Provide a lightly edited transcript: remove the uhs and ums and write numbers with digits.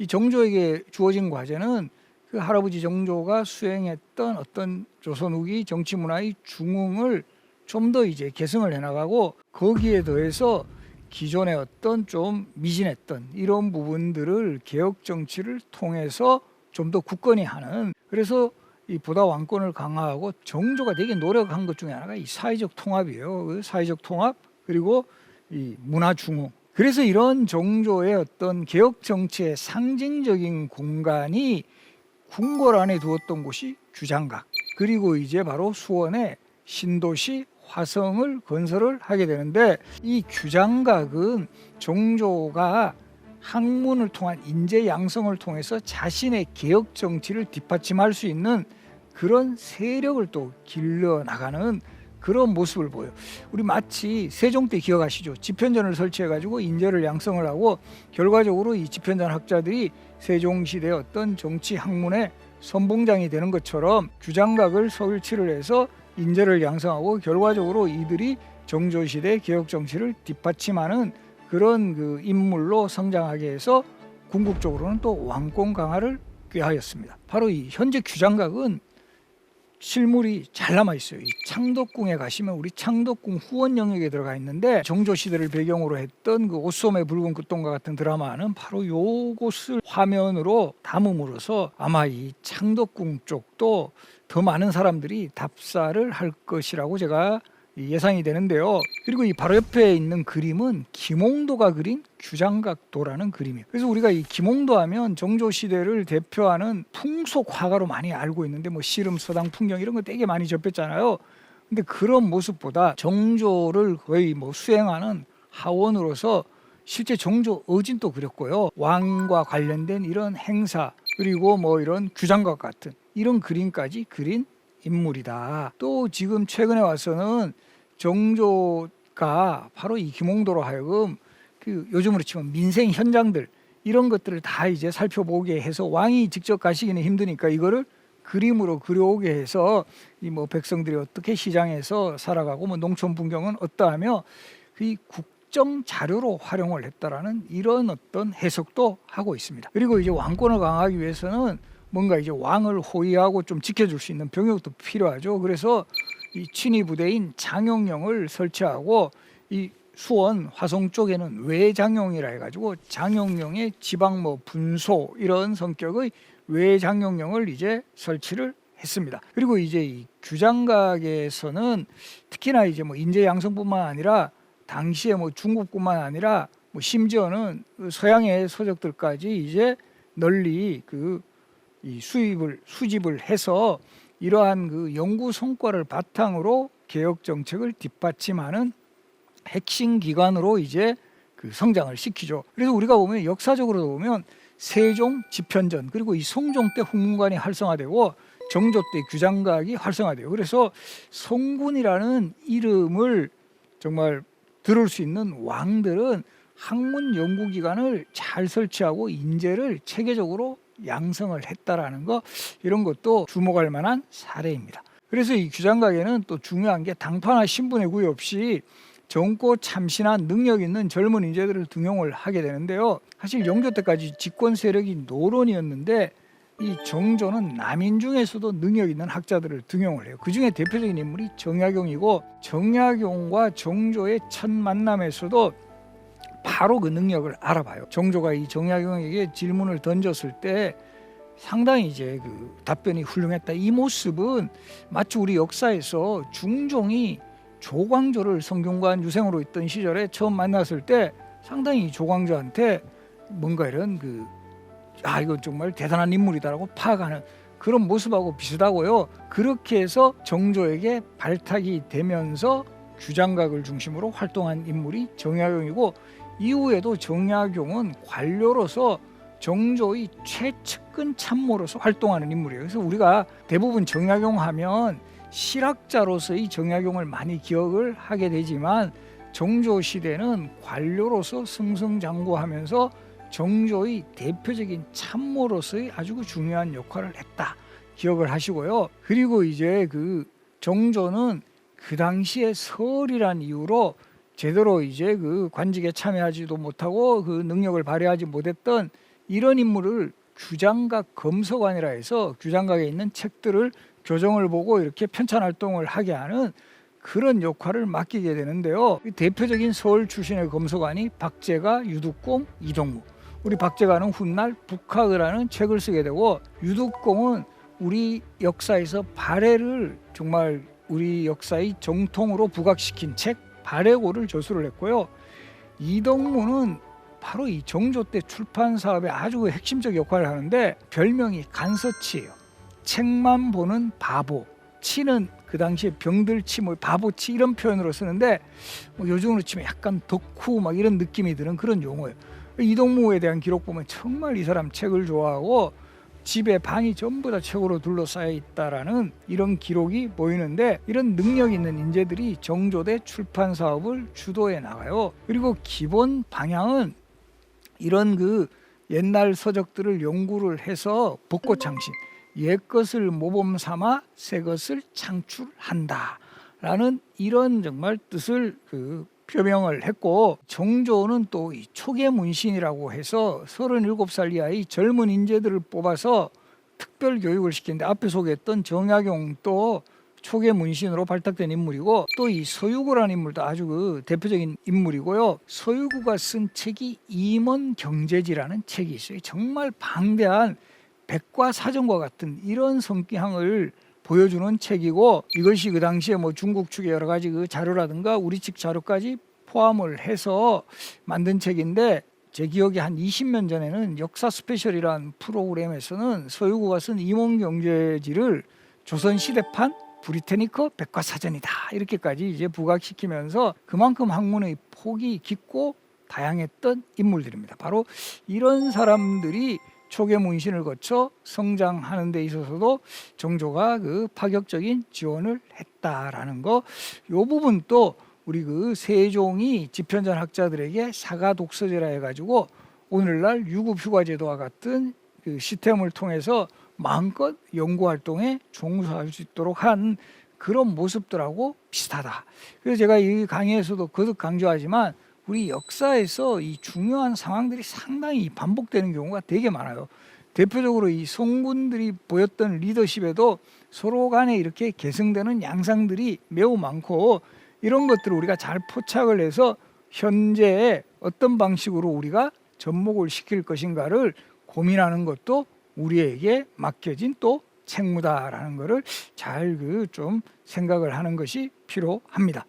이 정조에게 주어진 과제는 그 할아버지 정조가 수행했던 어떤 조선 후기 정치 문화의 중흥을 좀 더 이제 개성을 해나가고 거기에 더해서 기존의 어떤 좀 미진했던 이런 부분들을 개혁 정치를 통해서 좀 더 굳건히 하는, 그래서 이 보다 왕권을 강화하고 정조가 되게 노력한 것 중에 하나가 이 사회적 통합이에요. 그 사회적 통합 그리고 이 문화 중흥. 그래서 이런 정조의 어떤 개혁 정치의 상징적인 공간이 궁궐 안에 두었던 곳이 규장각, 그리고 이제 바로 수원에 신도시 화성을 건설을 하게 되는데, 이 규장각은 정조가 학문을 통한 인재 양성을 통해서 자신의 개혁 정치를 뒷받침할 수 있는 그런 세력을 또 길러 나가는 그런 모습을 보여요. 우리 마치 세종 때 기억하시죠? 집현전을 설치해가지고 인재를 양성을 하고 결과적으로 이 집현전 학자들이 세종시대의 어떤 정치 학문의 선봉장이 되는 것처럼 규장각을 설치를 해서 인재를 양성하고 결과적으로 이들이 정조시대 개혁 정치를 뒷받침하는 그런 그 인물로 성장하게 해서 궁극적으로는 또 왕권 강화를 꾀하였습니다. 바로 이 현재 규장각은 실물이 잘 남아 있어요. 이 창덕궁에 가시면 우리 창덕궁 후원 영역에 들어가 있는데, 정조 시대를 배경으로 했던 그 옷소매 붉은 끝동과 같은 드라마는 바로 요곳을 화면으로 담음으로써 아마 이 창덕궁 쪽도 더 많은 사람들이 답사를 할 것이라고 제가 예상이 되는데요. 그리고 이 바로 옆에 있는 그림은 김홍도가 그린 규장각도라는 그림이에요. 그래서 우리가 이 김홍도 하면 정조 시대를 대표하는 풍속 화가로 많이 알고 있는데, 뭐 씨름, 서당, 풍경 이런 거 되게 많이 접했잖아요. 근데 그런 모습보다 정조를 거의 뭐 수행하는 하원으로서 실제 정조 어진도 그렸고요. 왕과 관련된 이런 행사, 그리고 뭐 이런 규장각 같은 이런 그림까지 그린 인물이다. 또 지금 최근에 와서는 정조가 바로 이 김홍도로 하여금 그 요즘으로 치면 민생 현장들 이런 것들을 다 이제 살펴보게 해서, 왕이 직접 가시기는 힘드니까 이거를 그림으로 그려오게 해서 이 뭐 백성들이 어떻게 시장에서 살아가고 뭐 농촌 풍경은 어떠하며 그 국정 자료로 활용을 했다라는 이런 어떤 해석도 하고 있습니다. 그리고 이제 왕권을 강화하기 위해서는 뭔가 이제 왕을 호위하고 좀 지켜줄 수 있는 병력도 필요하죠. 그래서 이 친위 부대인 장영령을 설치하고 이 수원 화성 쪽에는 외장영이라 해가지고 장영령의 지방 뭐 분소 이런 성격의 외장영령을 이제 설치를 했습니다. 그리고 이제 이 규장각에서는 특히나 이제 뭐 인재 양성뿐만 아니라 당시에 뭐 중국뿐만 아니라 뭐 심지어는 서양의 서적들까지 이제 널리 이 수집을 해서 이러한 그 연구 성과를 바탕으로 개혁 정책을 뒷받침하는 핵심 기관으로 이제 그 성장을 시키죠. 그래서 우리가 보면 역사적으로 보면 세종, 집현전, 그리고 이 성종 때 훈문관이 활성화되고 정조 때 규장각이 활성화돼요. 그래서 성군이라는 이름을 정말 들을 수 있는 왕들은 학문 연구기관을 잘 설치하고 인재를 체계적으로 양성을 했다라는 거, 이런 것도 주목할 만한 사례입니다. 그래서 이 규장각에는 또 중요한 게 당파나 신분의 구애 없이 젊고 참신한 능력 있는 젊은 인재들을 등용을 하게 되는데요. 사실 영조 때까지 집권 세력이 노론이었는데 이 정조는 남인 중에서도 능력 있는 학자들을 등용을 해요. 그 중에 대표적인 인물이 정약용이고, 정약용과 정조의 첫 만남에서도 바로 그 능력을 알아봐요. 정조가 이 정약용에게 질문을 던졌을 때 상당히 이제 그 답변이 훌륭했다. 이 모습은 마치 우리 역사에서 중종이 조광조를 성균관 유생으로 있던 시절에 처음 만났을 때 상당히 조광조한테 뭔가 이런 이건 정말 대단한 인물이다라고 파악하는 그런 모습하고 비슷하고요. 그렇게 해서 정조에게 발탁이 되면서 규장각을 중심으로 활동한 인물이 정약용이고, 이후에도 정약용은 관료로서 정조의 최측근 참모로서 활동하는 인물이에요. 그래서 우리가 대부분 정약용 하면 실학자로서의 정약용을 많이 기억을 하게 되지만, 정조 시대는 관료로서 승승장구하면서 정조의 대표적인 참모로서의 아주 중요한 역할을 했다, 기억을 하시고요. 그리고 이제 그 정조는 그 당시에 설이란 이유로 제대로 이제 그 관직에 참여하지도 못하고 그 능력을 발휘하지 못했던 이런 인물을 규장각 검서관이라 해서 규장각에 있는 책들을 교정을 보고 이렇게 편찬 활동을 하게 하는 그런 역할을 맡기게 되는데요. 대표적인 서울 출신의 검서관이 박제가, 유득공, 이동무. 우리 박제가는 훗날 북학이라는 책을 쓰게 되고, 유득공은 우리 역사에서 발해를 정말 우리 역사의 정통으로 부각시킨 책 발해고를 저술을 했고요. 이동무는 바로 이 정조 때 출판 사업에 아주 핵심적 역할을 하는데 별명이 간서치예요. 책만 보는 바보. 치는 그 당시에 병들치, 뭐 바보치 이런 표현으로 쓰는데 요즘으로 치면 약간 덕후 막 이런 느낌이 드는 그런 용어예요. 이동무에 대한 기록 보면 정말 이 사람 책을 좋아하고 집에 방이 전부 다 책으로 둘러싸여 있다라는 이런 기록이 보이는데, 이런 능력 있는 인재들이 정조대 출판 사업을 주도해 나가요. 그리고 기본 방향은 이런 그 옛날 서적들을 연구를 해서 벚꽃창신, 옛것을 모범 삼아 새것을 창출한다라는 이런 정말 뜻을 표명을 했고, 정조는 또 이 초계문신이라고 해서 37살 이하의 젊은 인재들을 뽑아서 특별 교육을 시키는데, 앞에 소개했던 정약용도 초계문신으로 발탁된 인물이고, 또 이 서유구라는 인물도 아주 대표적인 인물이고요. 서유구가 쓴 책이 임원경제지라는 책이 있어요. 정말 방대한 백과사전과 같은 이런 성향을 보여주는 책이고, 이것이 그 당시에 뭐 중국 측의 여러 가지 자료라든가 우리 측 자료까지 포함을 해서 만든 책인데, 제 기억에 한 20년 전에는 역사 스페셜이라는 프로그램에서는 서유구가 쓴 임원경제지를 조선시대판 브리테니커 백과사전이다 이렇게까지 이제 부각시키면서 그만큼 학문의 폭이 깊고 다양했던 인물들입니다. 바로 이런 사람들이 초계문신을 거쳐 성장하는 데 있어서도 정조가 파격적인 지원을 했다라는 거, 요 부분 또 우리 세종이 집현전 학자들에게 사가 독서제라 해가지고 오늘날 유급휴가제도와 같은 시스템을 통해서 마음껏 연구활동에 종사할 수 있도록 한 그런 모습들하고 비슷하다. 그래서 제가 이 강의에서도 거듭 강조하지만 우리 역사에서 이 중요한 상황들이 상당히 반복되는 경우가 되게 많아요. 대표적으로 이 성군들이 보였던 리더십에도 서로 간에 이렇게 계승되는 양상들이 매우 많고, 이런 것들을 우리가 잘 포착을 해서 현재의 어떤 방식으로 우리가 접목을 시킬 것인가를 고민하는 것도 우리에게 맡겨진 또 책무다라는 것을 잘 좀 생각을 하는 것이 필요합니다.